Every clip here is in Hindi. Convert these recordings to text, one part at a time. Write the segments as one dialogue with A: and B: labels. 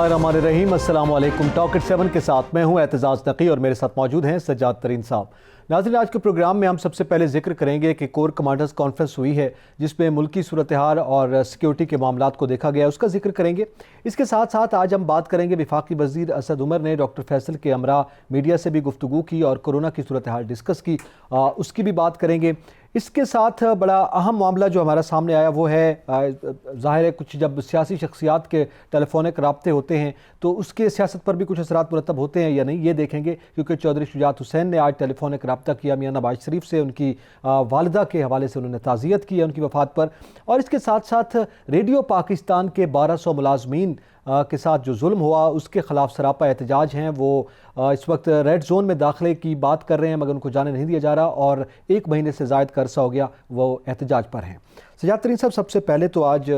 A: बिस्मिल्लाहिर्रहमानिर्रहीम। अस्सलाम वालेकुम। टॉक एट 7 के साथ मैं हूं एतजाज़ नकी और मेरे साथ मौजूद हैं सज्जाद तरीन साहब। नाज़रीन, आज के प्रोग्राम में हम सबसे पहले जिक्र करेंगे कि कोर कमांडर्स कॉन्फ्रेंस हुई है जिसमें मुल्की सूरत हाल और सिक्योरिटी के मामलात को देखा गया, उसका जिक्र करेंगे। इसके साथ साथ आज हम बात करेंगे वफाकी वज़ीर असद उमर ने डॉक्टर फैसल के हमरा मीडिया से भी गुफ्तगू की और कोरोना की सूरत हाल डिस्कस की, उसकी भी बात करेंगे। इसके साथ बड़ा अहम मामला जो हमारा सामने आया वो है, ज़ाहिर है कुछ जब सियासी शख्सियात के टेलीफोनिक राब्ते होते हैं तो उसके सियासत पर भी कुछ असरात मुरतब होते हैं या नहीं, ये देखेंगे। क्योंकि चौधरी शुजात हुसैन ने आज टेलीफोनिक रब्ता किया मियां नवाज शरीफ से, उनकी वालिदा के हवाले से उन्होंने ताज़ियत की है उनकी वफ़ात पर। और इसके साथ साथ रेडियो पाकिस्तान के 1200 मुलाजमीन के साथ जो जुल्म हुआ उसके ख़िलाफ़ सरापा एहतजाज हैं, वो इस वक्त रेड जोन में दाखिले की बात कर रहे हैं मगर उनको जाने नहीं दिया जा रहा और 1 महीने से ज़ायद का अरसा हो गया वो एहतजाज पर हैं। सज्जाद तरीन साहब, सबसे पहले तो आज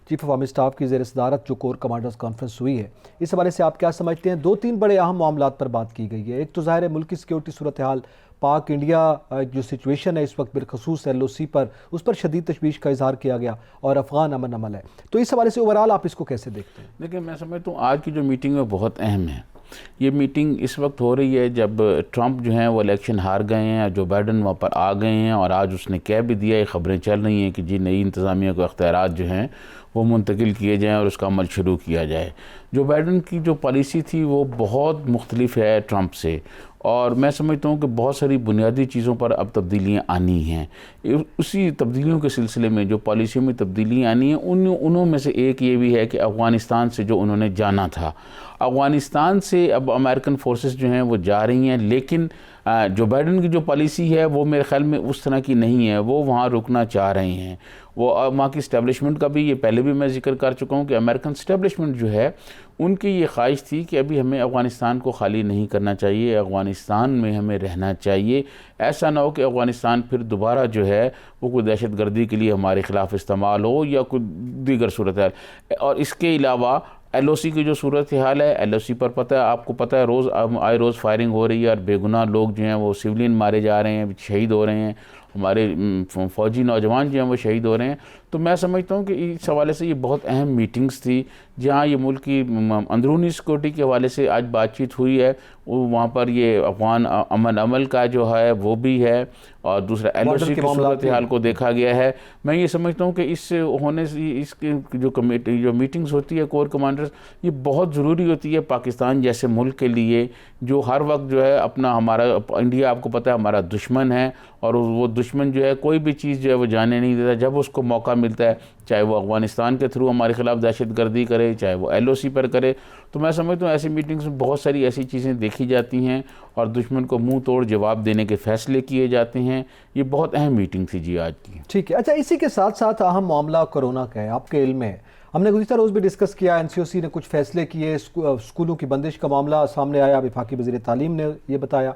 A: चीफ ऑफ आर्मी स्टाफ की ज़ेर सदारत जो कोर कमांडर्स कॉन्फ्रेंस हुई है, इस हवाले से आप क्या समझते हैं? 2-3 बड़े अहम मामलात पर बात की गई है। एक तो ज़ाहिर है मुल्क की सिक्योरिटी सूरत हाल, पाक इंडिया जो सिचुएशन है इस वक्त बिलखसूस LOC पर, उस पर शदीद तशवीश का इजहार किया गया और अफ़गान अमन अमल है। तो इस हवाले से ओवरऑल आप इसको कैसे देखते हैं?
B: देखिए, मैं समझता हूँ आज की जो मीटिंग है बहुत अहम है। ये मीटिंग इस वक्त हो रही है जब ट्रंप जो हैं वो इलेक्शन हार गए हैं, जो बाइडन वहाँ पर आ गए हैं और आज उसने कह भी दिया, ये ख़बरें चल रही हैं कि जी नई इंतज़ामिया को अख्तियारात जो हैं वो मुंतकिल किए जाएँ और उसका अमल शुरू किया जाए। जो बाइडन की जो पॉलिसी थी वो बहुत मुख्तलिफ है ट्रंप से, और मैं समझता हूँ कि बहुत सारी बुनियादी चीज़ों पर अब तब्दीलियाँ आनी हैं। उसी तब्दीलियों के सिलसिले में जो पॉलिसियों में तब्दीलियाँ आनी हैं उन्हों में से एक ये भी है कि अफ़गानिस्तान से जो उन्होंने जाना था, अफ़गानिस्तान से अब अमेरिकन फोर्सेस जो हैं वो जा रही हैं, लेकिन जो बाइडन की जो पॉलिसी है वो मेरे ख़्याल में उस तरह की नहीं है। वो वहाँ रुकना चाह रहे हैं। वो वहाँ की इस्टेब्लिशमेंट का भी, ये पहले भी मैं जिक्र कर चुका हूँ कि अमेरिकन इस्टेब्लिशमेंट जो है उनकी ये ख्वाहिश थी कि अभी हमें अफ़गानिस्तान को खाली नहीं करना चाहिए, अफ़गानिस्तान में हमें रहना चाहिए। ऐसा ना हो कि अफ़गानिस्तान फिर दोबारा जो है वो कोई दहशत गर्दी के लिए हमारे ख़िलाफ़ इस्तेमाल हो या कोई दीगर सूरत हाल। और इसके अलावा LOC की जो सूरत हाल है, LOC पर पता है, आपको पता है रोज़ फायरिंग हो रही है और बेगुनाह लोग जो हैं वो सिविलियन मारे जा रहे हैं, शहीद हो रहे हैं, हमारे फ़ौजी नौजवान जो हैं वो शहीद हो रहे हैं। तो मैं समझता हूँ कि इस हवाले से ये बहुत अहम मीटिंग्स थी जहाँ ये मुल्क की अंदरूनी सिक्योरिटी के हवाले से आज बातचीत हुई है। वहाँ पर ये अफ़गान अमन अमल का जो है वो भी है और दूसरा LOC की सूरत हाल को देखा गया है। मैं ये समझता हूँ कि इस होने से इसकी जो कमेटी जो मीटिंग्स होती है कोर कमांडर्स, ये बहुत ज़रूरी होती है पाकिस्तान जैसे मुल्क के लिए जो हर वक्त जो है अपना, हमारा इंडिया आपको पता है हमारा दुश्मन है और वो दुश्मन जो है कोई भी चीज़ जो है वो जाने नहीं देता जब उसको मौका मिलता है, चाहे वो अफ़गानिस्तान के थ्रू हमारे ख़िलाफ़ दहशत गर्दी करे, चाहे वो LOC पर करे। तो मैं समझता हूँ ऐसी मीटिंग्स में बहुत सारी ऐसी चीज़ें देखी जाती हैं और दुश्मन को मुंह तोड़ जवाब देने के फ़ैसले किए जाते हैं। ये बहुत अहम मीटिंग थी जी आज की।
A: ठीक है। अच्छा, इसी के साथ साथ अहम मामला कोरोना का है, आपके इल्म में हमने गुज़िश्ता रोज़ भी डिस्कस किया, NCOC ने कुछ फ़ैसले किए, स्कूलों की बंदिश का मामला सामने आया, वफाकी वज़ीर तालीम ने ये बताया।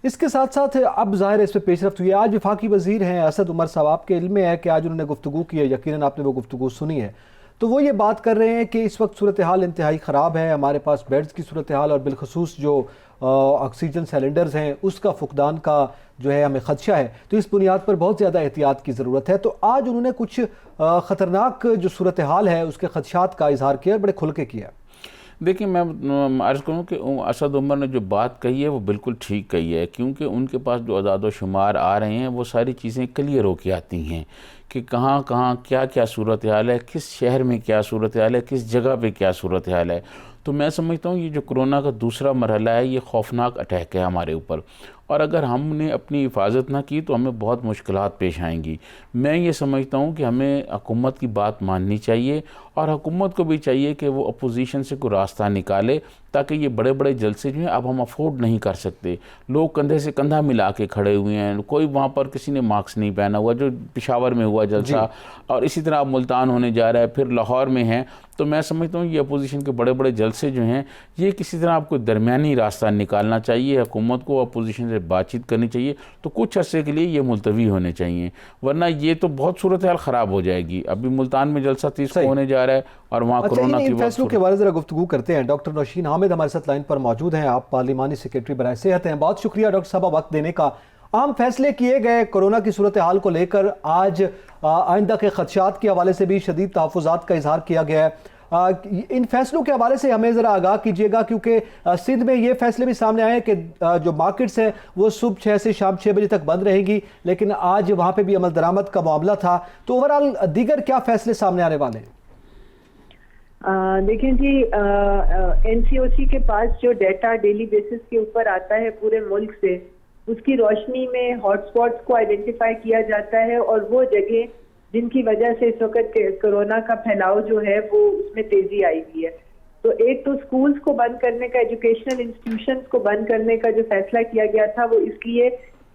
A: इसके साथ साथ अब ज़ाहिर है इस पर पेशरफ्त हुई है। आज वफाकी वज़ीर हैं असद उमर साहब, आपके इल्म में है कि आज उन्होंने गुफ्तगू की है, यकीनन आपने वो गुफ्तगू सुनी है। तो वो ये बात कर रहे हैं कि इस वक्त सूरत हाल इंतहाई ख़राब है, हमारे पास बेड्स की सूरत हाल और बिलखसूस जो ऑक्सीजन सिलेंडर्स हैं उसका फुकदान का जो है हमें ख़दशा है, तो इस बुनियाद पर बहुत ज़्यादा एहतियात की ज़रूरत है। तो आज उन्होंने कुछ ख़तरनाक जो सूरत हाल है उसके ख़दशात का इजहार किया, बड़े खुल के किया।
B: देखिए, मैं अर्ज़ करूँ कि असद उमर ने जो बात कही है वो बिल्कुल ठीक कही है, क्योंकि उनके पास जो अदाद व शुमार आ रहे हैं वो सारी चीज़ें क्लियर हो के आती हैं कि कहाँ कहाँ क्या क्या सूरत हाल है, किस शहर में क्या सूरत हाल है, किस जगह पे क्या सूरत हाल है। तो मैं समझता हूँ ये जो कोरोना का दूसरा मरहला है ये खौफनाक अटैक है हमारे ऊपर, और अगर हमने अपनी हिफाजत ना की तो हमें बहुत मुश्किलात पेश आएंगी। मैं ये समझता हूँ कि हमें हुकूमत की बात माननी चाहिए और हुकूमत को भी चाहिए कि वो अपोजिशन से कोई रास्ता निकाले, ताकि ये बड़े बड़े जलसे जो हैं अब हम अफोर्ड नहीं कर सकते। लोग कंधे से कंधा मिला के खड़े हुए हैं, कोई वहाँ पर किसी ने मास्क नहीं पहना हुआ, जो पेशावर में हुआ जलसा, और इसी तरह अब मुल्तान होने जा रहा है, फिर लाहौर में है। तो मैं समझता हूँ ये अपोजिशन के बड़े बड़े जलसे जो हैं ये किसी तरह आपको दरमियानी रास्ता निकालना चाहिए, हुकूमत को अपोजिशन से बातचीत करनी चाहिए, तो कुछ अर्से के लिए ये मुलतवी होने चाहिए, वरना ये तो बहुत सूरत हाल ख़राब हो जाएगी। अभी मुल्तान में जलसा 30 को होने जा रहा है और वहाँ कोरोना की
A: फैसलों के बारे में ज़रा गुफ्तगू करते हैं। डॉक्टर नौशीन हामिद हमारे साथ लाइन पर मौजूद हैं, आप पार्लिमानी सेक्रेटरी बराए सेहत हैं। बहुत शुक्रिया डॉक्टर साहब वक्त देने का। अहम फैसले किए गए कोरोना की सूरत हाल को लेकर, आज आइंदा के खदशात के हवाले से भी शदीद तहफ़्फ़ुज़ात का इजहार किया गया है। इन फैसलों के हवाले से हमें ज़रा आगाह कीजिएगा, क्योंकि सिंध में ये फैसले भी सामने आए हैं कि जो मार्केट्स हैं वो सुबह 6 से शाम 6 बजे तक बंद रहेंगी, लेकिन आज वहाँ पे भी अमल दरामद का मामला था। तो ओवरऑल दीगर क्या फैसले सामने आने वाले हैं?
C: देखें जी, एनसीओसी के पास जो डाटा डेली बेसिस के ऊपर आता है पूरे मुल्क से, उसकी रोशनी में हॉटस्पॉट्स को आइडेंटिफाई किया जाता है और वो जगह जिनकी वजह से इस वक्त कोरोना का फैलाव जो है वो उसमें तेजी आई हुई है। तो एक तो स्कूल्स को बंद करने का, एजुकेशनल इंस्टीट्यूशंस को बंद करने का जो फैसला किया गया था वो इसलिए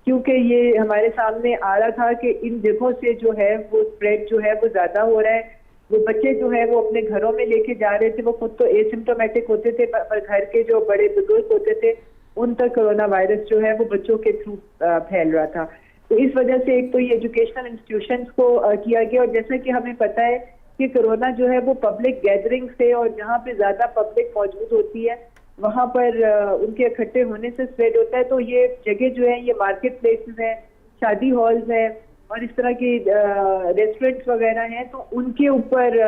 C: क्योंकि ये हमारे सामने आ रहा था कि इन जगहों से जो है वो स्प्रेड जो है वो ज्यादा हो रहा है। वो बच्चे जो है वो अपने घरों में लेके जा रहे थे, वो खुद तो एसिम्टोमेटिक होते थे, पर घर के जो बड़े बुजुर्ग होते थे उन तक कोरोना वायरस जो है वो बच्चों के थ्रू फैल रहा था। तो इस वजह से एक तो ये एजुकेशनल इंस्टीट्यूशंस को किया गया, और जैसा कि हमें पता है कि कोरोना जो है वो पब्लिक गैदरिंग से, और जहाँ पे ज्यादा पब्लिक मौजूद होती है वहाँ पर उनके इकट्ठे होने से स्प्रेड होता है। तो ये जगह जो है ये मार्केट प्लेसेस हैं, शादी हॉल्स हैं और इस तरह की रेस्टोरेंट्स वगैरह हैं, तो उनके ऊपर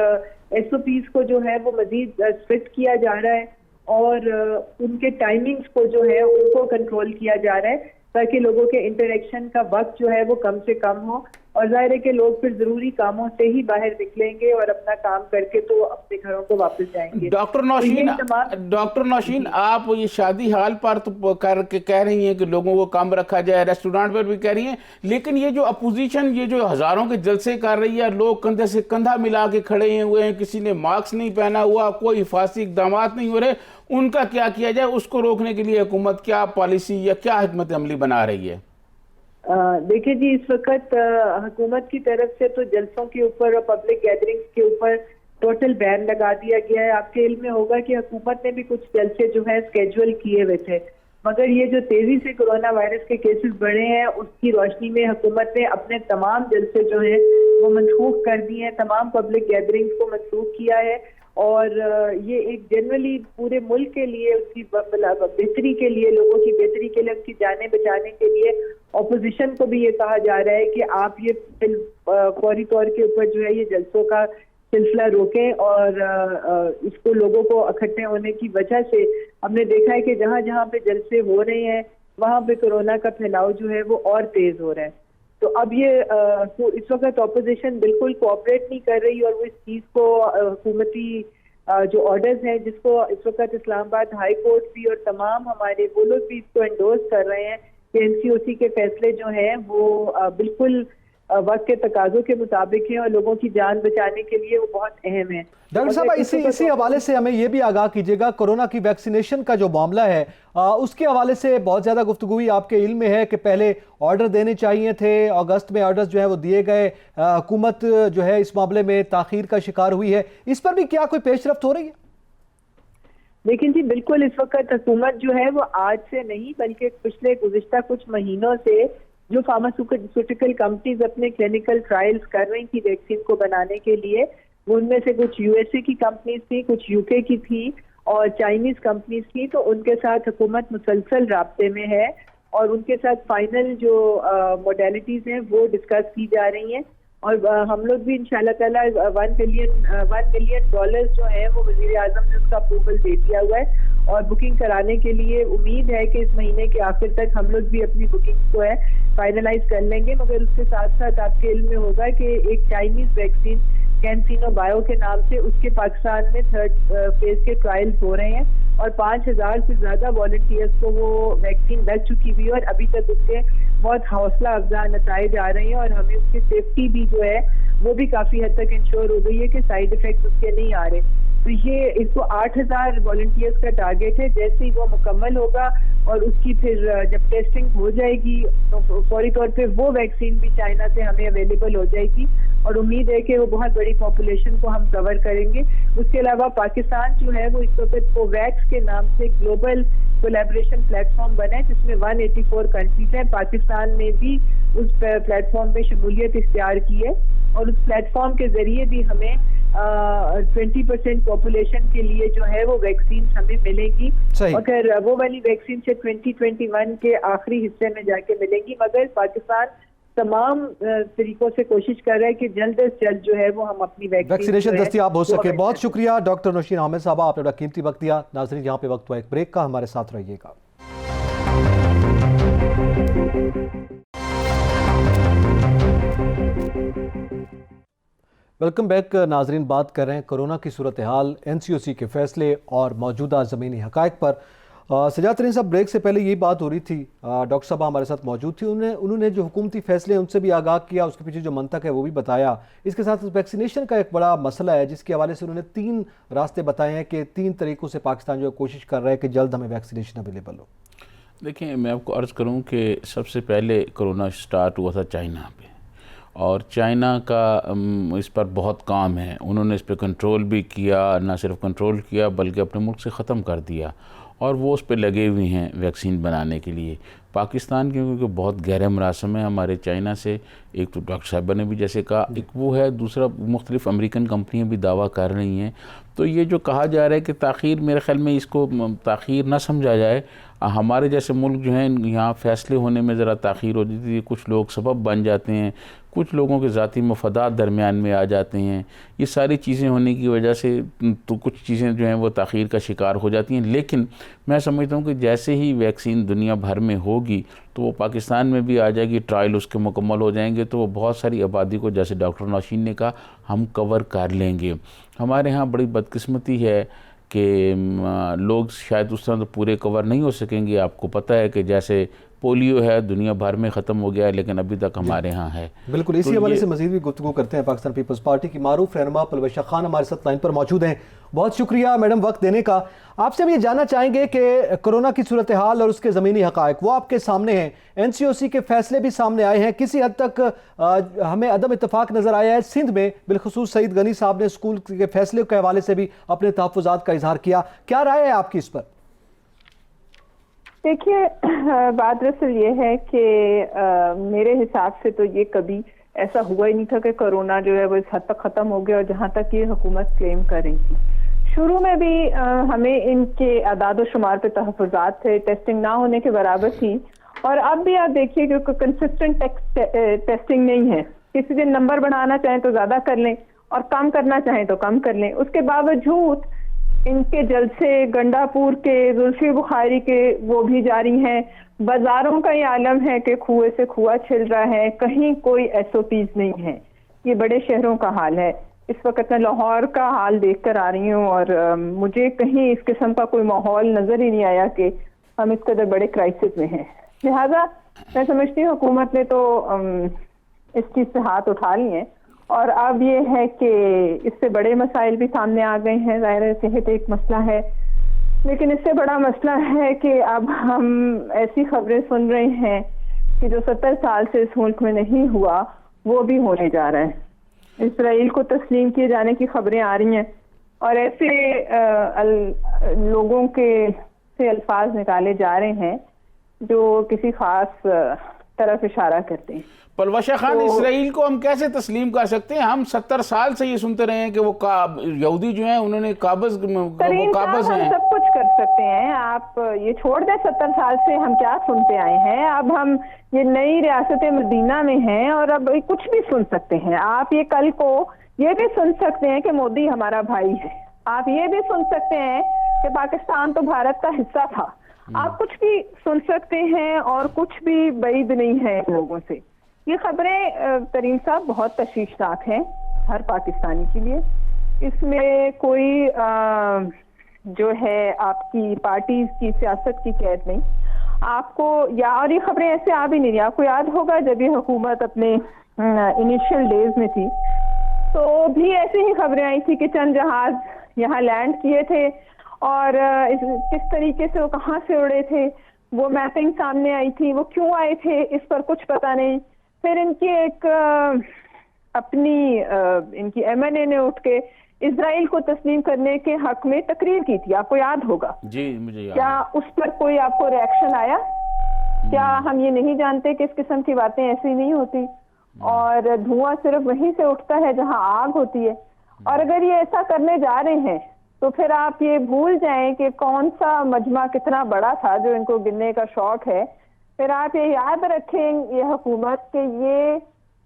C: एसओपीज को जो है वो मजीद स्ट्रिक्ट किया जा रहा है और उनके टाइमिंग्स को जो है उनको कंट्रोल किया जा रहा है ताकि लोगों के इंटरेक्शन का वक्त जो है वो कम से कम हो। और जाहिर है कि लोग फिर जरूरी कामों से ही बाहर निकलेंगे और अपना काम करके तो अपने घरों को वापस जाएंगे।
B: डॉक्टर नौशीन, आप ये शादी हाल पर तो करके कह रही हैं कि लोगों को कम रखा जाए, रेस्टोरेंट पर भी कह रही हैं, लेकिन ये जो अपोजिशन ये जो हजारों के जलसे कर रही है, लोग कंधे से कंधा मिला के खड़े हुए हैं, किसी ने मास्क नहीं पहना हुआ, कोई हिफाजती इकदाम नहीं हो रहे, उनका क्या किया जाए? उसको रोकने के लिए हुकूमत क्या पॉलिसी या क्या हिकमत अमली बना रही है?
C: देखिए जी, इस वक्त हुकूमत की तरफ से तो जलसों के ऊपर और पब्लिक गैदरिंग्स के ऊपर टोटल बैन लगा दिया गया है। आपके इल्म में होगा कि हुकूमत ने भी कुछ जलसे जो है स्केड्यूल किए हुए थे, मगर ये जो तेजी से कोरोना वायरस के केसेस बढ़े हैं उसकी रोशनी में हुकूमत ने अपने तमाम जलसे जो है वो मनसूख कर दिए हैं, तमाम पब्लिक गैदरिंग्स को मनसूख किया है। और ये एक जनरली पूरे मुल्क के लिए, उसकी बेहतरी के लिए, लोगों की बेहतरी के लिए, उनकी जानें बचाने के लिए ऑपोजिशन को भी ये कहा जा रहा है कि आप ये फौरी तौर के ऊपर जो है ये जलसों का सिलसिला रोकें। और इसको लोगों को इकट्ठे होने की वजह से हमने देखा है कि जहाँ जहाँ पे जलसे हो रहे हैं वहाँ पे कोरोना का फैलाव जो है वो और तेज हो रहा है। तो अब ये तो इस वक्त ऑपोजिशन बिल्कुल कोऑपरेट नहीं कर रही और वो इस चीज को हुकूमती जो ऑर्डर्स हैं जिसको इस वक्त इस्लामाबाद हाई कोर्ट भी और तमाम हमारे वो लोग भी इसको एंडोर्स कर रहे हैं कि एनसीओसी के फैसले जो हैं वो बिल्कुल वक्त के तकाजों के मुताबिक है और लोगों की जान बचाने के लिए वो बहुत अहम है।
A: डॉक्टर साहब, इसी हवाले से हमें ये भी आगाह कीजिएगा, कोरोना की वैक्सीनेशन का जो मामला है उसके हवाले से बहुत ज़्यादा गुफ्तगू हुई। आपके इल्म में है कि पहले ऑर्डर देने चाहिए थे, अगस्त में ऑर्डर्स जो है वो दिए गए, हुकूमत जो है इस मामले में ताखीर का शिकार हुई है, इस पर भी क्या कोई पेशरफ्त हो रही है?
C: लेकिन जी बिल्कुल इस वक्त हुकूमत जो है वो आज से नहीं बल्कि पिछले गुज़िश्ता कुछ महीनों से जो फार्मास्यूटिकल कंपनीज अपने क्लिनिकल ट्रायल्स कर रही थी वैक्सीन को बनाने के लिए, उनमें से कुछ यूएसए की कंपनीज थी, कुछ यूके की थी और चाइनीज कंपनीज थी। तो उनके साथ हुकूमत मुसलसल राब्ते में है और उनके साथ फाइनल जो मोडेलिटीज हैं वो डिस्कस की जा रही हैं। और हम लोग भी इंशाल्लाह ताला $1 मिलियन जो है वो वज़ीर आज़म ने उसका अप्रूवल दे दिया हुआ है और बुकिंग कराने के लिए उम्मीद है कि इस महीने के आखिर तक हम लोग भी अपनी बुकिंग को है फाइनलाइज कर लेंगे। मगर उसके साथ साथ आपके इल्म में होगा कि एक चाइनीज वैक्सीन कैंसिनो बायो के नाम से उसके पाकिस्तान में 3rd फेज के ट्रायल्स हो रहे हैं और 5000 से ज्यादा वॉलंटियर्स को वो वैक्सीन लग चुकी हुई है और अभी तक उसके बहुत हौसला अफजा नताइज आ रहे हैं और हमें उसकी सेफ्टी भी जो है वो भी काफी हद तक इंश्योर हो गई है कि साइड इफेक्ट्स उसके नहीं आ रहे। तो ये इसको 8000 वॉलंटियर्स का टारगेट है। जैसे ही वो मुकम्मल होगा और उसकी फिर जब टेस्टिंग हो जाएगी तो फौरी तौर पे वो वैक्सीन भी चाइना से हमें अवेलेबल हो जाएगी और उम्मीद है कि वो बहुत बड़ी पॉपुलेशन को हम कवर करेंगे। उसके अलावा पाकिस्तान जो है वो इस वक्त कोवैक्स के नाम से ग्लोबल कोलैबोरेशन प्लेटफॉर्म बना है जिसमें 184 कंट्रीज हैं। पाकिस्तान ने भी उस प्लेटफॉर्म में शमूलियत इख्तियार की है और उस प्लेटफॉर्म के जरिए भी हमें 20% पॉपुलेशन के लिए जो है वो वैक्सीन हमें मिलेगी। अगर वो वाली वैक्सीन से 2021 के आखिरी हिस्से में जाके मिलेंगी। मगर पाकिस्तान तमाम तरीकों से कोशिश कर रहा है कि जल्द से जल्द जो है वो हम अपनी
A: वैक्सीनेशन दस्तियाब हो सके। बहुत
C: शुक्रिया
A: शुक्रिया डॉक्टर नौशीन आमिर साहब, आपने बड़ा कीमती वक्त दिया। नाज़रीन, यहाँ पे वक्त हुआ एक ब्रेक का, हमारे साथ रहिएगा। वेलकम बैक नाजरीन, बात कर रहे हैं कोरोना की सूरत हाल, NCOC के फैसले और मौजूदा ज़मीनी हक़ाइक़ पर। सजाद तरीन साहब, ब्रेक से पहले यही बात हो रही थी, डॉक्टर साहब हमारे साथ मौजूद थी, उन्होंने जो हुकूमती फैसले हैं उनसे भी आगाह किया, उसके पीछे जो मंतक है वो भी बताया। इसके साथ वैक्सीनेशन का एक बड़ा मसला है जिसके हवाले से उन्होंने 3 रास्ते बताए हैं कि 3 तरीक़ों से पाकिस्तान जो कोशिश कर रहा है कि जल्द हमें वैक्सीनेशन अवेलेबल हो।
B: देखिए, मैं आपको अर्ज़ करूं कि सबसे पहले कोरोना स्टार्ट हुआ था चाइना पे, और चाइना का इस पर बहुत काम है। उन्होंने इस पर कंट्रोल भी किया, ना सिर्फ कंट्रोल किया बल्कि अपने मुल्क से ख़त्म कर दिया, और वो उस पर लगे हुए हैं वैक्सीन बनाने के लिए। पाकिस्तान के क्योंकि बहुत गहरे मरासम है हमारे चाइना से, एक तो डॉक्टर साहबा ने भी जैसे कहा, एक वो है, दूसरा मुख्तलिफ़ अमेरिकन कंपनियां भी दावा कर रही हैं। तो ये जो कहा जा रहा है कि ताख़ीर, मेरे ख्याल में इसको ताख़ीर ना समझा जाए। हमारे जैसे मुल्क जो हैं यहाँ फ़ैसले होने में ज़रा ताख़ीर हो जाती है, कुछ लोग सबब बन जाते हैं, कुछ लोगों के ज़ाती मफादात दरमियान में आ जाते हैं। ये सारी चीज़ें होने की वजह से तो कुछ चीज़ें जो हैं वो ताख़ीर का शिकार हो जाती हैं। लेकिन मैं समझता हूँ कि जैसे ही वैक्सीन दुनिया भर में होगी तो वो पाकिस्तान में भी आ जाएगी, ट्रायल उसके मुकम्मल हो जाएंगे, तो वो बहुत सारी आबादी को, जैसे डॉक्टर नौशीन ने कहा, हम कवर कर लेंगे। हमारे यहाँ बड़ी बदकिस्मती है कि लोग शायद उस तरह तो पूरे कवर नहीं हो सकेंगे। आपको पता है कि जैसे पोलियो है, दुनिया भर में ख़त्म हो गया है, लेकिन अभी तक हमारे यहाँ है।
A: बिल्कुल, इसी हवाले से मज़ीद भी गुफ्तगू करते हैं। पाकिस्तान पीपल्स पार्टी की मारूफ रहनुमा पलवशा खान हमारे साथ लाइन पर मौजूद हैं। बहुत शुक्रिया मैडम वक्त देने का। आपसे हम ये जानना चाहेंगे कि कोरोना की सूरत हाल और उसके ज़मीनी हक़ाइक़ वो आपके सामने हैं, NCOC के फैसले भी सामने आए हैं, किसी हद तक हमें अदम इत्तफाक नज़र आया है सिंध में, बिलखुसूस सईद गनी साहब ने स्कूल के फैसले के हवाले से भी अपने तहफ़्फ़ुज़ात का इजहार किया। क्या राय है आपकी इस पर?
D: देखिए, बात दरअसल ये है कि मेरे हिसाब से तो ये कभी ऐसा हुआ ही नहीं था कि कोरोना जो है वो इस हद तक ख़त्म हो गया, और जहाँ तक ये हुकूमत क्लेम कर रही थी। शुरू में भी हमें इनके अदाद शुमार पे तहफ़्फ़ुज़ात थे, टेस्टिंग ना होने के बराबर थी, और अब भी आप देखिए कि कंसिस्टेंट टेस्टिंग नहीं है। किसी दिन नंबर बढ़ाना चाहें तो ज़्यादा कर लें और कम करना चाहें तो कम कर लें। उसके बावजूद इनके जलसे गंडापुर के, जुल्फी बुखारी के वो भी जारी हैं। बाजारों का ये आलम है कि कुएं से कुआं छिल रहा है, कहीं कोई SOPs नहीं है। ये बड़े शहरों का हाल है। इस वक्त मैं लाहौर का हाल देख कर आ रही हूँ, और मुझे कहीं इस किस्म का कोई माहौल नजर ही नहीं आया कि हम इस कदर बड़े क्राइसिस में हैं। लिहाजा मैं समझती हूँ हुकूमत ने तो इस चीज़ से हाथ उठा लिए हैं, और अब ये है कि इससे बड़े मसाइल भी सामने आ गए हैं। ज़ाहिर है सेहत एक मसला है, लेकिन इससे बड़ा मसला है कि अब हम ऐसी खबरें सुन रहे हैं कि जो 70 साल से इस मुल्क में नहीं हुआ वो भी होने जा रहा है। इसराइल को तस्लीम किए जाने की खबरें आ रही हैं, और ऐसे लोगों के से अल्फाज निकाले जा रहे हैं जो किसी खास तरफ इशारा करते हैं।
B: पलवशा खान, इसराइल को हम कैसे तस्लीम कर सकते हैं? हम 70 साल से ये सुनते रहे हैं कि वो यहूदी जो हैं उन्होंने काबज हैं।
D: सब कुछ कर सकते हैं, आप ये छोड़ दें। 70 साल से हम क्या सुनते आए हैं? अब हम ये नई रियासत मदीना में हैं, और अब कुछ भी सुन सकते हैं। आप ये कल को ये भी सुन सकते हैं कि मोदी हमारा भाई है। आप ये भी सुन सकते हैं कि पाकिस्तान तो भारत का हिस्सा था। आप कुछ भी सुन सकते हैं, और कुछ भी बैद नहीं है इन लोगों से। ये खबरें तरीन साहब बहुत तशवीशनाक हैं हर पाकिस्तानी के लिए। इसमें कोई जो है आपकी पार्टी की सियासत की कैद नहीं आपको, या और ये खबरें ऐसे आ भी नहीं रही। आपको याद होगा जब ये हुकूमत अपने इनिशियल डेज में थी तो भी ऐसी ही खबरें आई थी कि चंद जहाज यहाँ लैंड किए थे, और किस तरीके से वो कहाँ से उड़े थे वो मैपिंग सामने आई थी। वो क्यों आए थे इस पर कुछ पता नहीं। फिर इनकी एक इनकी MNA ने उठ के इजराइल को तस्लीम करने के हक में तकरीर की थी, आपको याद होगा
B: जी? मुझे याद।
D: क्या उस पर कोई आपको रिएक्शन आया? क्या हम ये नहीं जानते कि इस किस्म की बातें ऐसी नहीं होती, और धुआं सिर्फ वहीं से उठता है जहां आग होती है। और अगर ये ऐसा करने जा रहे हैं तो फिर आप ये भूल जाएं कि कौन सा मजमा कितना बड़ा था जो इनको गिनने का शौक है। फिर आप ये याद रखें ये हुकूमत के ये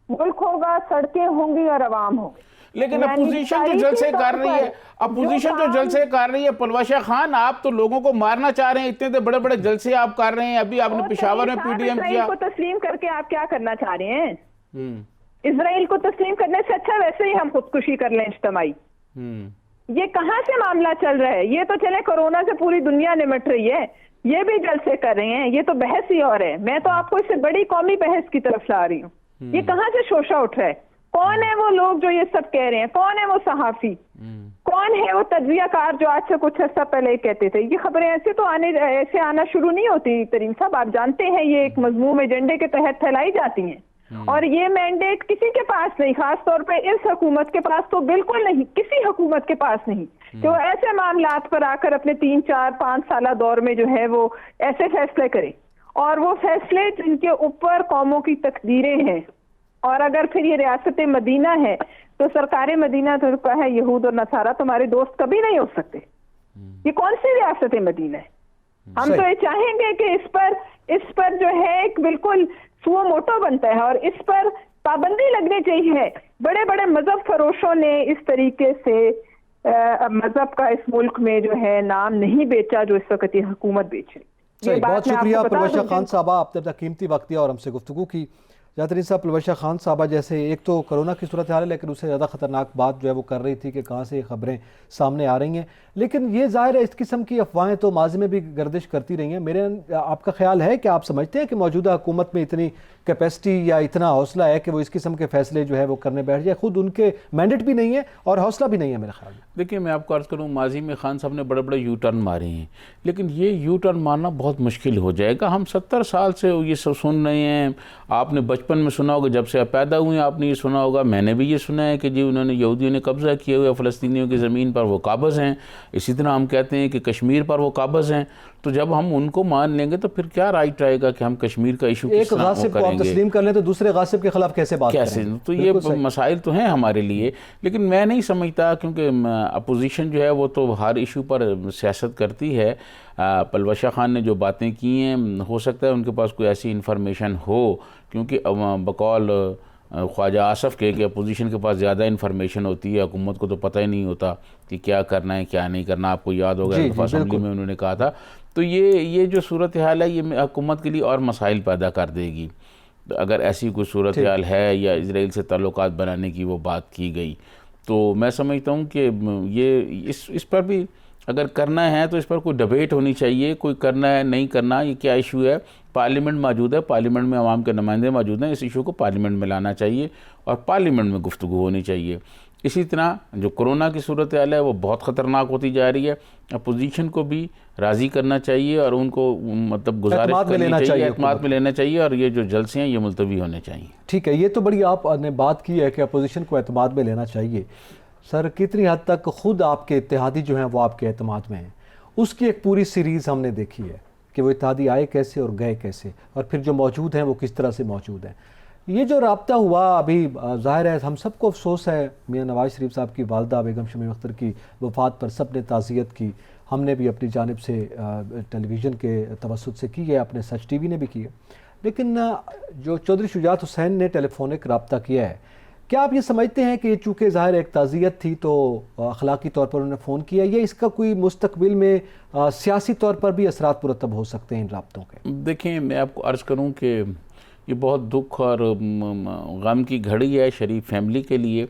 D: मुल्क होगा, सड़कें होंगी और आवाम होगी।
B: लेकिन अपोजिशन जो जलसे कर रही है, अपोजिशन जो जलसे कर रही है, पलवाशा खान आप तो लोगों को मारना चाह रहे हैं, इतने बड़े बड़े जलसे आप कर रहे हैं। अभी आपने पेशावर में पीडीएम किया।
D: को तस्लीम करके आप क्या करना चाह रहे हैं? इजराइल को तस्लीम करने से अच्छा वैसे ही हम खुदकुशी कर लें इज्तिमाई। ये कहाँ से मामला चल रहा है? ये तो चले कोरोना से पूरी दुनिया निमट रही है, ये भी जलसे कर रहे हैं, ये तो बहस ही और है। मैं तो आपको इससे बड़ी कौमी बहस की तरफ ला रही हूँ। ये कहाँ से शोशा उठ रहा है? कौन है वो लोग जो ये सब कह रहे हैं? कौन है वो सहाफी? कौन है वो तज्जियाकार जो आज से कुछ अर्सा पहले कहते थे? ये खबरें ऐसे आना शुरू नहीं होती तरीन साहब, आप जानते हैं ये एक मजमूम एजेंडे के तहत फैलाई जाती हैं। और ये मैंडेट किसी के पास नहीं, खास तौर पे इस हुकूमत के पास तो बिल्कुल नहीं, किसी हुकूमत के पास नहीं कि वो ऐसे मामलात पर आकर अपने 3, 4, 5 साल दौर में जो है वो ऐसे फैसले करे। और वो फैसले जिनके ऊपर कौमों की तकदीरें हैं। और अगर फिर ये रियासत मदीना है तो सरकार मदीना तो कहा है यहूद और नसारा तुम्हारे दोस्त कभी नहीं हो सकते। ये कौन सी रियासत मदीना है? हम तो ये चाहेंगे कि इस पर जो है एक बिल्कुल सुओ मोटो बनता है और इस पर पाबंदी लगनी चाहिए। बड़े बड़े मजहब फरोशों ने इस तरीके से मजहब का इस मुल्क में जो है नाम नहीं बेचा जो इस वक्त ये हुकूमत बेच रही।
A: बहुत शुक्रिया परवशा खान साहबा, आपने अपना कीमती वक्त दिया और हमसे गुफ्तगू की। जातरीन साहब, परवशा खान साहबा जैसे एक तो कोरोना की सूरत हाल है, लेकिन उससे ज़्यादा ख़तरनाक बात जो है वो कर रही थी कि कहाँ से ये खबरें सामने आ रही हैं। लेकिन ये ज़ाहिर है इस किस्म की अफवाहें तो माजी में भी गर्दिश करती रही हैं। मेरे आपका ख्याल है कि आप समझते हैं कि मौजूदा हुकूमत में इतनी कैपेसिटी या इतना हौसला है कि वो इस किस्म के फैसले जो है वो करने बैठ जाए? खुद उनके मैंडेट भी नहीं है और हौसला भी नहीं है मेरे ख्याल में।
B: देखिए, मैं आपको अर्ज़ करूँ, माजी में खान साहब ने बड़े बड़े यू टर्न मारे हैं, लेकिन ये यू टर्न मारना बहुत मुश्किल हो जाएगा। हम 70 साल से ये सब सुन रहे हैं। आपने बचपन में सुना होगा, जब से आप पैदा हुए आपने ये सुना होगा, मैंने भी ये सुना है कि जी उन्होंने यहूदियों ने कब्ज़ा किए हुए फ़लस्तीनियों की ज़मीन पर वो काबज़ हैं। इसी तरह हम कहते हैं कि कश्मीर पर वो काबज़ हैं। तो जब हम उनको मान लेंगे तो फिर क्या राइट रहेगा कि हम कश्मीर का इशू
A: एक गासिब को आप तस्लीम कर लें तो दूसरे गासिब के खिलाफ कैसे बात करें?
B: तो ये मसाइल तो हैं हमारे लिए, लेकिन मैं नहीं समझता, क्योंकि अपोजिशन जो है वो तो हर इशू पर सियासत करती है। पलवशा खान ने जो बातें की हैं, हो सकता है उनके पास कोई ऐसी इन्फॉर्मेशन हो, क्योंकि बकौल ख्वाजा आसफ़ के कि अपोजिशन के पास ज़्यादा इन्फॉर्मेशन होती है, हुकूमत को तो पता ही नहीं होता कि क्या करना है क्या नहीं करना। आपको याद होगा असेंबली में उन्होंने कहा था। तो ये जो सूरत हाल है ये हुकूमत के लिए और मसाइल पैदा कर देगी। तो अगर ऐसी कोई सूरत हाल है या इजराइल से ताल्लुकात बनाने की वो बात की गई, तो मैं समझता हूँ कि ये इस पर भी अगर करना है तो इस पर कोई डिबेट होनी चाहिए। कोई करना है नहीं करना, ये क्या इशू है, पार्लियामेंट मौजूद है, पार्लियामेंट में आवाम के नुमाइंदे मौजूद हैं, इस इशू को पार्लियामेंट में लाना चाहिए और पार्लियामेंट में गुफ्तगू होनी चाहिए। इसी तरह जो कोरोना की सूरत हाल है वो बहुत ख़तरनाक होती जा रही है। अपोजिशन को भी राज़ी करना चाहिए और उनको मतलब गुजारिश करनी चाहिए, एतमाद में लेना चाहिए, और ये जो जलसे हैं ये मुलतवी होने चाहिए।
A: ठीक है, ये तो बड़ी आपने बात की है कि अपोजिशन को एतमाद में लेना चाहिए। सर, कितनी हद तक खुद आपके इत्तेहादी जो हैं वो आपके एतमाद में हैं? उसकी एक पूरी सीरीज़ हमने देखी है कि वो इत्तेहादी आए कैसे और गए कैसे, और फिर जो मौजूद हैं वो किस तरह से मौजूद हैं। ये जो राब्ता हुआ अभी, ज़ाहिर है हम सबको अफसोस है, मियाँ नवाज शरीफ साहब की वालदा बेगम शमीम अख्तर की वफ़ात पर सब ने ताज़ियत की, हमने भी अपनी जानिब से टेलीविज़न के तवस्सुत से की है, अपने सच टीवी ने भी की है। लेकिन जो चौधरी शुजात हुसैन ने टेलीफोनिक राब्ता किया है, क्या आप ये समझते हैं कि चूँकि ज़ाहिर एक ताज़ियत थी तो अखलाकी तौर पर उन्होंने फ़ोन किया, या इसका कोई मुस्तकबिल में सियासी तौर पर भी असरात मुरतब हो सकते हैं इन राब्तों के?
B: देखिए, मैं आपको अर्ज़ करूँ कि ये बहुत दुख और गम की घड़ी है शरीफ फैमिली के लिए।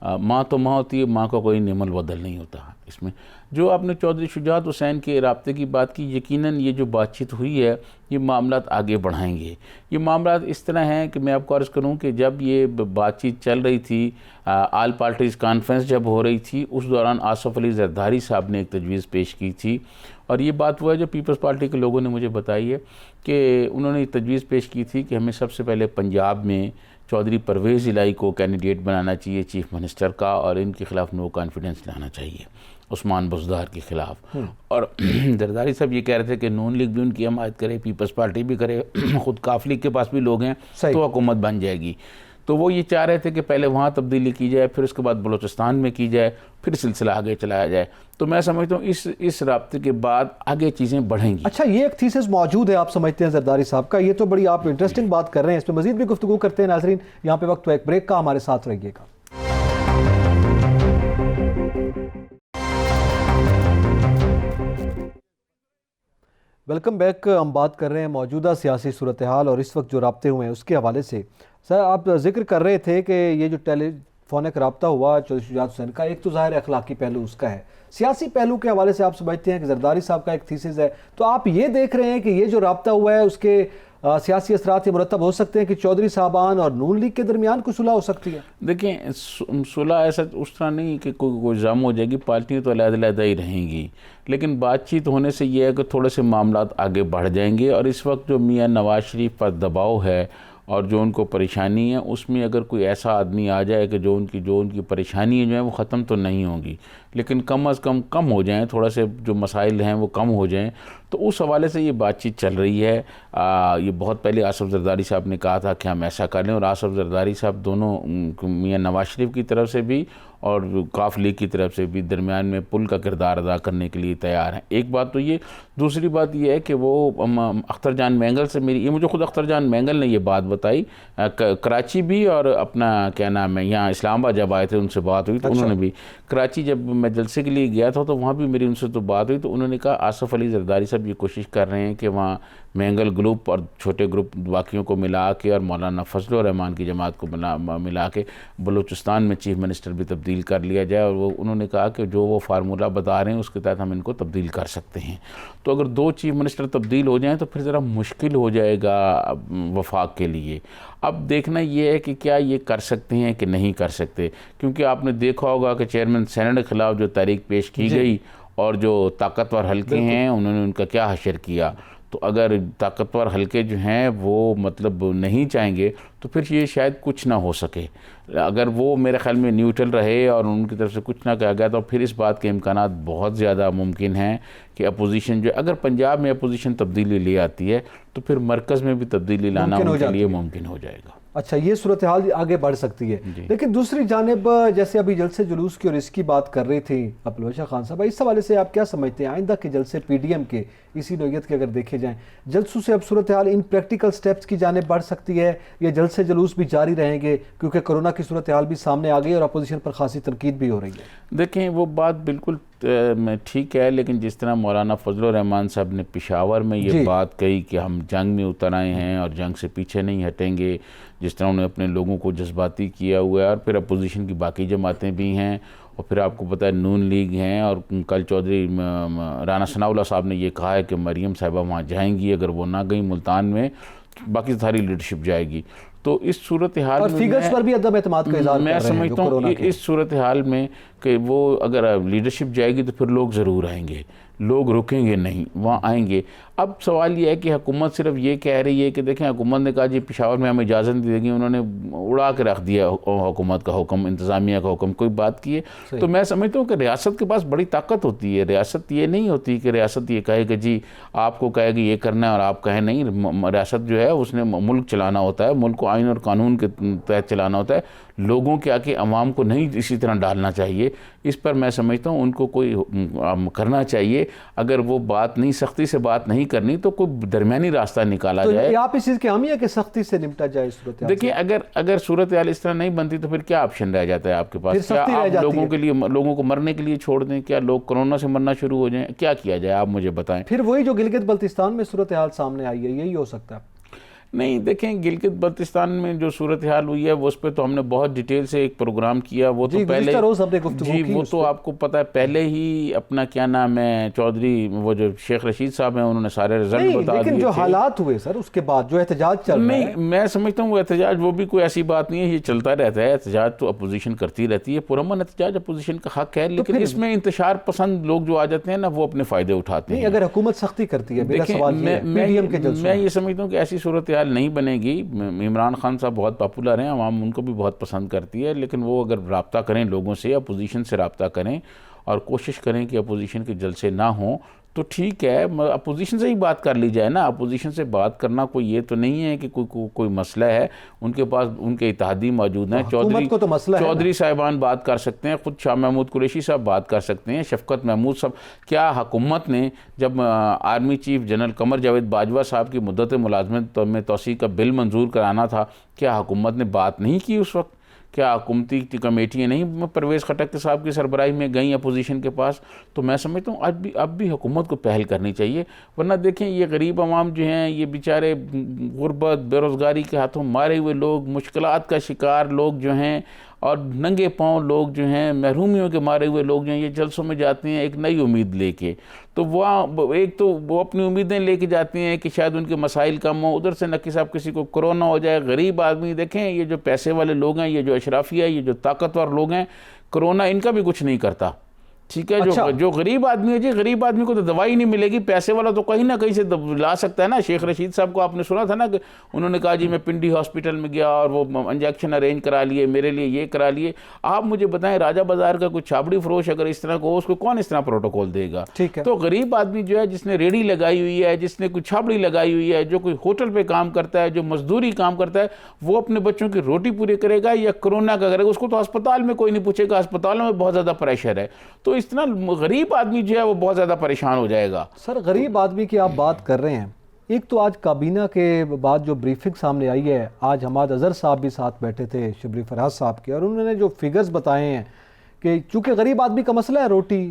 B: माँ तो माँ होती है, माँ का कोई नेमल बदल नहीं होता। इसमें जो आपने चौधरी शुजात हुसैन के राब्ते की बात की, यकीनन ये जो बातचीत हुई है ये मामलात आगे बढ़ाएंगे। ये मामलात इस तरह हैं कि मैं आपको अर्ज़ करूँ कि जब ये बातचीत चल रही थी, आल पार्टीज़ कॉन्फ्रेंस जब हो रही थी, उस दौरान आसफ़ अली ज़रदारी साहब ने एक तजवीज़ पेश की थी, और ये बात हुआ है जो पीपल्स पार्टी के लोगों ने मुझे बताई है कि उन्होंने तजवीज़ पेश की थी कि हमें सबसे पहले पंजाब में चौधरी परवेज़ इलाही को कैंडिडेट बनाना चाहिए चीफ मिनिस्टर का, और इनके ख़िलाफ़ नो कॉन्फिडेंस लाना चाहिए उस्मान बुज़दार के ख़िलाफ़। और जरदारी साहब ये कह रहे थे कि नून लीग भी उनकी हमायत करे, पीपल्स पार्टी भी करे, ख़ुद काफ लीग के पास भी लोग हैं, तो हुकूमत बन जाएगी। तो वो ये चाह रहे थे कि पहले वहाँ तब्दीली की जाए, फिर उसके बाद बलूचिस्तान में की जाए, फिर सिलसिला आगे चलाया जाए। तो मैं समझता हूँ इस राब्ते के बाद आगे चीज़ें बढ़ेंगी।
A: अच्छा, ये एक थीसिस मौजूद है आप समझते हैं जरदारी साहब का, ये तो बड़ी आप इंटरेस्टिंग बात कर रहे हैं, इस पर मजीद भी गुफ्तगू करते हैं। नाजरीन, यहाँ पे वक्त तो एक ब्रेक का, हमारे साथ रहिएगा। Welcome back. हम बात कर रहे हैं मौजूदा सियासी सूरत हाल और इस वक्त जो राब्ते हुए हैं उसके हवाले से। सर, आप जिक्र कर रहे थे कि ये जो टेलीफोनिक राब्ता हुआ चौधरी शुजात हुसैन का, एक तो ज़ाहिर अखलाकी पहलू उसका है, सियासी पहलू के हवाले से आप समझते हैं कि जरदारी साहब का एक थीसिस है, तो आप ये देख रहे हैं कि ये जो राब्ता हुआ है उसके सियासी असरात ये मुरतब हो सकते हैं कि चौधरी साहबान और नून लीग के दरमियान कोई सुलह हो सकती है?
B: देखें, सुलह ऐसा उस तरह नहीं कि कोई जाम हो जाएगी, पार्टियाँ तो अलग-अलग ही रहेंगी, लेकिन बातचीत होने से ये है कि थोड़े से मामलात आगे बढ़ जाएंगे। और इस वक्त जो मियाँ नवाज शरीफ पर दबाव है और जो उनको परेशानी है, उसमें अगर कोई ऐसा आदमी आ जाए कि जो उनकी परेशानी है जो है वो ख़त्म तो नहीं होगी, लेकिन कम अज़ कम हो जाएं, थोड़ा से जो मसाइल हैं वो कम हो जाएं, तो उस हवाले से ये बातचीत चल रही है। ये बहुत पहले आसफ जरदारी साहब ने कहा था कि हम ऐसा कर लें, और आसफ जरदारी साहब दोनों मियाँ नवाज शरीफ की तरफ से भी और काफ लीग की तरफ से भी दरमियान में पुल का किरदार अदा करने के लिए तैयार हैं। एक बात तो ये, दूसरी बात ये है कि वो अख्तर जान मैंगल से ये मुझे खुद अख्तर जान मैंगल ने ये बात बताई, कराची भी और अपना क्या नाम है यहाँ इस्लामाबाद जब आए थे उनसे बात हुई, तो उन्होंने भी कराची जब मैं जलसे के लिए गया था तो वहाँ भी मेरी उनसे तो बात हुई, तो उन्होंने कहा आसफ अली जरदारी साहब ये कोशिश कर रहे हैं कि वहाँ मैंगल ग्रुप और छोटे ग्रुप बाकियों को मिला के और मौलाना फजल रहमान की जमात को मिला के बलूचिस्तान में चीफ मिनिस्टर भी तब्दील कर लिया जाए। और वो उन्होंने कहा कि जो वो फार्मूला बता रहे हैं उसके तहत हम इनको तब्दील कर सकते हैं। तो अगर 2 चीफ मिनिस्टर तब्दील हो जाएँ तो फिर ज़रा मुश्किल हो जाएगा वफाक के लिए। अब देखना ये है कि क्या ये कर सकते हैं कि नहीं कर सकते, क्योंकि आपने देखा होगा कि चेयरमैन सेनेट के खिलाफ जो तारीख पेश की गई और जो ताकतवर हल्के हैं उन्होंने उनका क्या हशर किया। तो अगर ताकतवर हल्के जो हैं वो मतलब नहीं चाहेंगे तो फिर ये शायद कुछ ना हो सके। अगर वो मेरे ख्याल में न्यूट्रल रहे और उनकी तरफ से कुछ ना कहा गया तो फिर इस बात के इम्कानात बहुत ज़्यादा मुमकिन हैं कि अपोजिशन जो, अगर पंजाब में अपोजिशन तब्दीली ले आती है तो फिर मरकज़ में भी तब्दीली लाना उनके लिए मुमकिन हो जाएगा।
A: अच्छा, ये सूरत हाल आगे बढ़ सकती है। लेकिन दूसरी जानिब जैसे अभी जलसे जुलूस की और इसकी बात कर रही थी अब्दुल बाशा खान साहब, इस हवाले से आप क्या समझते हैं आइंदा के जलसे पीडीएम के इसी नोयत के अगर देखे जाएं, जलसों से अब सूरत हाल इन प्रैक्टिकल स्टेप्स की जानिब बढ़ सकती है या जलसे जुलूस भी जारी रहेंगे, क्योंकि कोरोना की सूरत हाल भी सामने आ गई और अपोजिशन पर खासी तनकीद भी हो रही है?
B: देखें, वो बात बिल्कुल ठीक है, लेकिन जिस तरह मौलाना फजल रहमान साहब ने पेशावर में ये बात कही कि हम जंग में उतर आए हैं और जंग से पीछे नहीं हटेंगे, जिस तरह उन्होंने अपने लोगों को जज्बाती किया हुआ है, और फिर अपोजिशन की बाकी जमातें भी हैं, और फिर आपको पता है नून लीग हैं, और कल चौधरी राना सनाउल्लाह साहब ने ये कहा है कि मरियम साहिबा वहाँ जाएंगी, अगर वो ना गई मुल्तान में बाकी सारी लीडरशिप जाएगी। तो इस सूरत हाल में
A: फिगर्स पर भी अदम एतमाद का इज़हार
B: मैं समझता हूँ इस सूरत हाल में कि वो अगर लीडरशिप जाएगी तो फिर लोग ज़रूर आएंगे, लोग रुकेंगे नहीं, वहाँ आएंगे। अब सवाल ये है कि हुकूमत सिर्फ ये कह रही है कि देखें, हुकूमत ने कहा जी पेशावर में हमें इजाज़त दी देगी, उन्होंने उड़ा के रख दिया हुकूमत का हुक्म, इंतज़ामिया का हुक्म, कोई बात की है। तो मैं समझता हूँ कि रियासत के पास बड़ी ताकत होती है। रियासत ये नहीं होती कि रियासत ये कहे कि जी आपको कहेगी ये करना है और आप कहें नहीं। रियासत जो है उसने मुल्क चलाना होता है, मुल्क को आइन और कानून के तहत चलाना होता है, लोगों के आके अवाम को नहीं इसी तरह डालना चाहिए। इस पर मैं समझता हूँ उनको कोई करना चाहिए। अगर वो बात नहीं, सख्ती से बात नहीं करनी तो कोई दरमियानी रास्ता निकाला जाए।
A: आप इस चीज़ की हामी है कि सख्ती से निपटा जाए सूरत?
B: देखिए, अगर सूरत हाल इस तरह नहीं बनती तो फिर क्या ऑप्शन रह जाता है आपके पास? क्या आप लोगों के लिए, लोगों को मरने के लिए छोड़ दें? क्या लोग कोरोना से मरना शुरू हो जाएं? क्या किया जाए आप मुझे बताएं।
A: फिर वही जो गिलगित बल्तिस्तान में सूरत हाल सामने आई है, यही हो सकता है?
B: नहीं, देखें, गिलगित बल्तिस्तान में जो सूरत हाल हुई है वो उस पर तो हमने बहुत डिटेल से एक प्रोग्राम किया। वो तो पहले जी वो तो आपको पता है पहले ही अपना क्या नाम है चौधरी वो जो शेख रशीद साहब हैं उन्होंने सारे रिजल्ट बता दिए।
A: लेकिन जो हालात हुए सर उसके बाद जो एहतजाज चल रहा है,
B: मैं समझता हूँ वो एहतजाज वो भी कोई ऐसी बात नहीं है, ये चलता रहता है। एहतजाज तो अपोजिशन करती रहती है, पुरअमन एहतजाज अपोजिशन का हक है, लेकिन इसमें इंतशार पसंद लोग जो आ जाते हैं ना वो अपने फ़ायदे उठाते हैं।
A: अगर हुकूमत सख्ती करती है,
B: मैं ये समझता हूँ कि ऐसी सूरत हाल नहीं बनेगी। इमरान खान साहब बहुत पॉपुलर हैं, आवाम उनको भी बहुत पसंद करती है, लेकिन वो अगर रब्ता करें लोगों से, अपोजिशन से रब्ता करें और कोशिश करें कि अपोजिशन के जलसे ना हों तो ठीक है, अपोजिशन से ही बात कर ली जाए ना। अपोजिशन से बात करना कोई ये तो नहीं है कि कोई मसला है, उनके पास उनके इत्तेहादी मौजूद हैं। चौधरी साहिबान बात कर सकते हैं, खुद शाह महमूद कुरैशी साहब बात कर सकते हैं, शफकत महमूद साहब। क्या हुकूमत ने जब army chief general Qamar Javed Bajwa साहब की मुद्दत मुलाजमत में तोसी का बिल मंजूर कराना था, क्या हुकूमत ने बात नहीं की उस वक्त? क्या हुकूमती कमेटियाँ नहीं परवेज़ खटक के साहब की सरबराही में गई अपोजिशन के पास? तो मैं समझता हूँ अब भी हुकूमत को पहल करनी चाहिए। वरना देखें, ये गरीब आवाम जो हैं, ये बेचारे गुर्बत बेरोज़गारी के हाथों मारे हुए लोग, मुश्किलात का शिकार लोग जो हैं, और नंगे पांव लोग जो हैं, महरूमियों के मारे हुए लोग जो हैं, ये जलसों में जाते हैं एक नई उम्मीद लेके। तो वहाँ एक तो वो अपनी उम्मीदें लेके जाते हैं कि शायद उनके मसाइल कम हो, उधर से नक्की साहब किसी को कोरोना हो जाए। गरीब आदमी देखें, ये जो पैसे वाले लोग हैं, ये जो अशराफिया, ये जो ताकतवर लोग हैं, कोरोना इनका भी कुछ नहीं करता। ठीक है,
A: अच्छा।
B: जो गरीब आदमी है जी, गरीब आदमी को तो दवाई नहीं मिलेगी, पैसे वाला तो कहीं ना कहीं से ला सकता है ना। शेख रशीद साहब को आपने सुना था ना कि उन्होंने कहा जी मैं पिंडी हॉस्पिटल में गया और वो इंजेक्शन अरेंज करा लिए, मेरे लिए ये करा लिए। आप मुझे बताएं, राजा बाजार का कोई छाबड़ी फरोश अगर इस तरह को, उसको कौन इस तरह प्रोटोकॉल देगा?
A: ठीक है।
B: तो गरीब आदमी जो है, जिसने रेडी लगाई हुई है, जिसने कोई छाबड़ी लगाई हुई है, जो कोई होटल पे काम करता है, जो मजदूरी काम करता है, वो अपने बच्चों की रोटी पूरी करेगा या कोरोना का करेगा? उसको तो अस्पताल में कोई नहीं पूछेगा, अस्पतालों में बहुत ज़्यादा प्रेशर है। तो इस तरह गरीब आदमी जो है वो बहुत ज़्यादा परेशान हो जाएगा।
A: सर, गरीब आदमी की आप बात कर रहे हैं, एक तो आज काबीना के बाद जो ब्रीफिंग सामने आई है, आज हमाद अजहर साहब भी साथ बैठे थे शबरी फराज साहब के, और उन्होंने जो फिगर्स बताए हैं कि चूँकि गरीब आदमी का मसला है रोटी,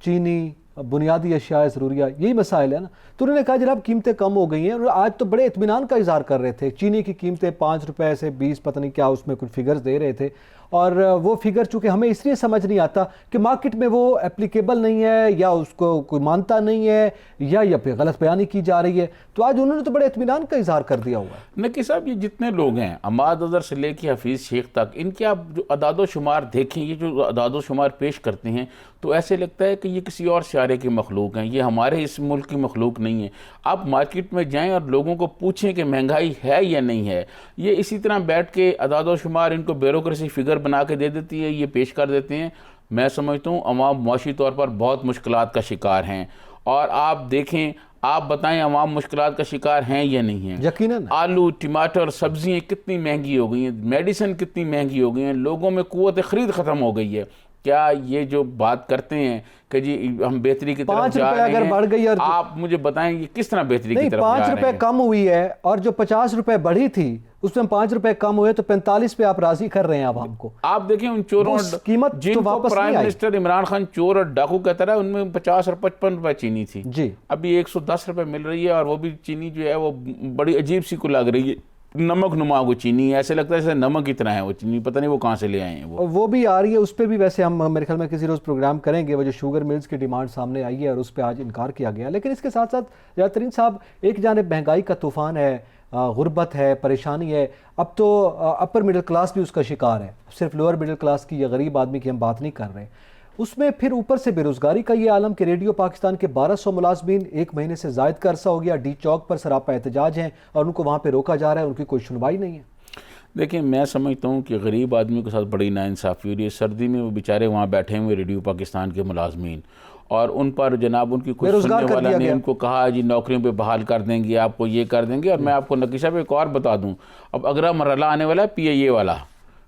A: चीनी, बुनियादी अशिया ज़रूरिया, यही मसाइल है ना। तो उन्होंने कहा जनाब कीमतें कम हो गई हैं, और आज तो बड़े इत्मीनान का इजहार कर रहे थे। चीनी की कीमतें 5 रुपए से 20 पता नहीं क्या उसमें कुछ फिगर्स दे रहे थे, और वो फिगर चूँकि हमें इसलिए समझ नहीं आता कि मार्केट में वो एप्लीकेबल नहीं है, या उसको कोई मानता नहीं है, या फिर गलत बयानी की जा रही है। तो आज उन्होंने तो बड़े इत्मीनान का इजहार कर दिया हुआ है।
B: नकी साहब, ये जितने लोग हैं, अमाद अजहर से लेके हफीज़ शेख तक, इनके आप जो अदादो शुमार देखें, ये जो अदादो शुमार पेश करते हैं, तो ऐसे लगता है कि ये किसी और शारे की मखलूक हैं, ये हमारे इस मुल्क की मखलूक नहीं है। आप मार्केट में जाएं और लोगों को पूछें कि महंगाई है या नहीं है। ये इसी तरह बैठ के अदादो शुमार इनको ब्यूरोक्रेसी फिगर बना के दे देती है, ये पेश कर देते हैं। मैं समझता हूँ अवाम मुआशी तौर पर बहुत मुश्किलात का शिकार हैं। और आप देखें, आप बताएं अवाम मुश्किलात का शिकार हैं या नहीं हैं?
A: यकीनन।
B: आलू, टमाटर, सब्जियाँ कितनी महंगी हो गई हैं, मेडिसिन कितनी महंगी हो गई हैं, लोगों में कुव्वत ख़रीद ख़त्म हो गई है। क्या ये जो बात करते हैं कि जी हम बेहतरी की तरफ जा रहे हैं,
A: अगर बढ़ गई, और
B: आप मुझे बताएं ये किस तरह बेहतरी की तरफ जा
A: 5
B: रहे
A: रुपए
B: हैं?
A: कम हुई है, और जो 50 रुपए बढ़ी थी उसमें 5 रुपए कम हुए, तो 45 पे आप राजी कर रहे हैं अब हमको।
B: आप देखें उन चोरों
A: कीमत
B: जिनको प्राइम मिनिस्टर इमरान खान चोर और डाकू कहता रहा, उनमें 50 और 55 रुपए चीनी थी
A: जी,
B: अभी 110 रुपए मिल रही है। और वो भी चीनी जो है वो बड़ी अजीब सी को लग रही है, नमक नुमा वो चीनी, ऐसे लगता है जैसे नमक की तरह है वो चीनी, पता नहीं वो कहाँ से ले आए हैं
A: वो भी आ रही है। उस पर भी वैसे हम मेरे ख्याल में किसी रोज़ प्रोग्राम करेंगे। वो जो शुगर मिल्स की डिमांड सामने आई है और उस पर आज इनकार किया गया। लेकिन इसके साथ साथ ज़्यादातरीन साहब, एक जानिब महंगाई का तूफ़ान है, गुर्बत है, परेशानी है, अब तो अपर मिडिल क्लास भी उसका शिकार है। सिर्फ लोअर मिडिल क्लास की या गरीब आदमी की हम बात नहीं कर रहे, उसमें फिर ऊपर से बेरोज़गारी का ये आलम कि रेडियो पाकिस्तान के 1200 मुलाजमीन 1 महीने से ज़ायद का अरसा हो गया डी चौक पर सरापा एहतजाज हैं, और उनको वहाँ पे रोका जा रहा है, उनकी कोई सुनवाई नहीं है।
B: देखिए, मैं समझता हूँ कि गरीब आदमी के साथ बड़ी नाइंसाफ़ी हो रही है। सर्दी में वो बेचारे वहाँ बैठे हुए रेडियो पाकिस्तान के मुलाजमीन, और उन पर जनाब उनकी कोई सुनने वाला नहीं। उनको कहा जी नौकरियों पे बहाल कर देंगे, आपको ये कर देंगे। और मैं आपको नकी साहब एक और बता दूँ, अब अगला मरला आने वाला है PIA वाला।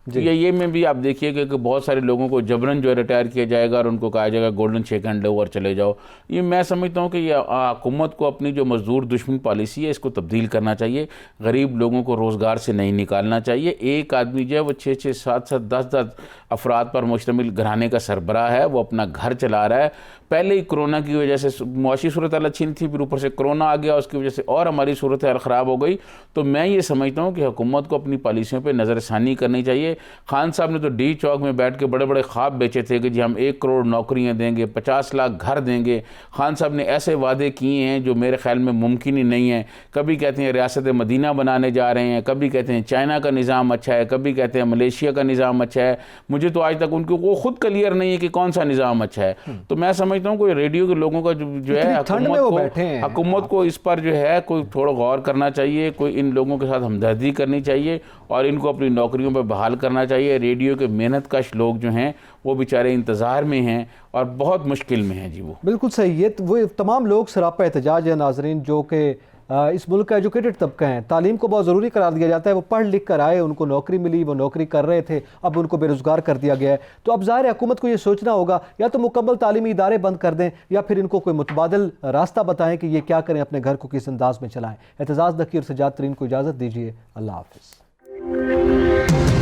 B: PIA में भी आप देखिएगा कि बहुत सारे लोगों को जबरन जो है रिटायर किया जाएगा और उनको कहा जाएगा गोल्डन शेक हैंड ओवर चले जाओ। ये मैं समझता हूँ कि ये हुकूमत को अपनी जो मजदूर दुश्मन पॉलिसी है इसको तब्दील करना चाहिए। गरीब लोगों को रोज़गार से नहीं निकालना चाहिए। एक आदमी जो है वो 6-6, 7-7, 10-10 अफराद पर मुश्तमिल घराने का सरबराह है, वो अपना घर चला रहा है। पहले ही कोरोना की वजह से मुआशी सूरत हाल अच्छी नहीं थी, फिर ऊपर से कोरोना आ गया, उसकी वजह से और हमारी सूरत हाल ख़राब हो गई। तो मैं ये समझता हूँ कि हुकूमत को अपनी पॉलिसियों पर नज़रसानी करनी चाहिए। खान साहब ने तो डी चौक में बैठ के बड़े बड़े ख्वाब बेचे थे कि जी हम 1 करोड़ नौकरियाँ देंगे, 50 लाख घर देंगे। खान साहब ने ऐसे वादे किए हैं जो मेरे ख्याल में मुमकिन ही नहीं है। कभी कहते हैं रियासत मदीना बनाने जा रहे हैं, कभी कहते हैं चाइना का निज़ाम अच्छा है, कभी कहते हैं मलेशिया का निज़ाम अच्छा है। मुझे तो आज तक उनको वो खुद क्लियर नहीं है कि कौन सा निज़ाम अच्छा है। तो मैं समझता हूँ कोई रेडियो के लोगों का जो है हुकूमत को इस पर जो है कोई थोड़ा गौर करना चाहिए, कोई इन लोगों के साथ हमदर्दी करनी चाहिए और इनको अपनी नौकरियों पर बहाल करना चाहिए। रेडियो के मेहनतकश लोग जो हैं वो बेचारे इंतज़ार में हैं और बहुत मुश्किल में हैं जी। वो
A: बिल्कुल सही। ये वो तमाम लोग सरापा एहतजाज है नाजरीन, जो कि इस मुल्क का एजुकेटेड तबका है, तालीम को बहुत ज़रूरी करार दिया जाता है। वो पढ़ लिख कर आए, उनको नौकरी मिली, वो नौकरी कर रहे थे, अब उनको बेरोज़गार कर दिया गया है। तो अब ज़ाहिर है हुकूमत को ये सोचना होगा, या तो मुकम्मल तालीमी इदारे बंद कर दें या फिर इनको कोई मुतबादल रास्ता बताएं कि ये क्या करें, अपने घर को किस अंदाज में चलाएं। एतजाज़ नकी और सजाद तरीन को इजाज़त दीजिए। अल्लाह हाफ़िज़।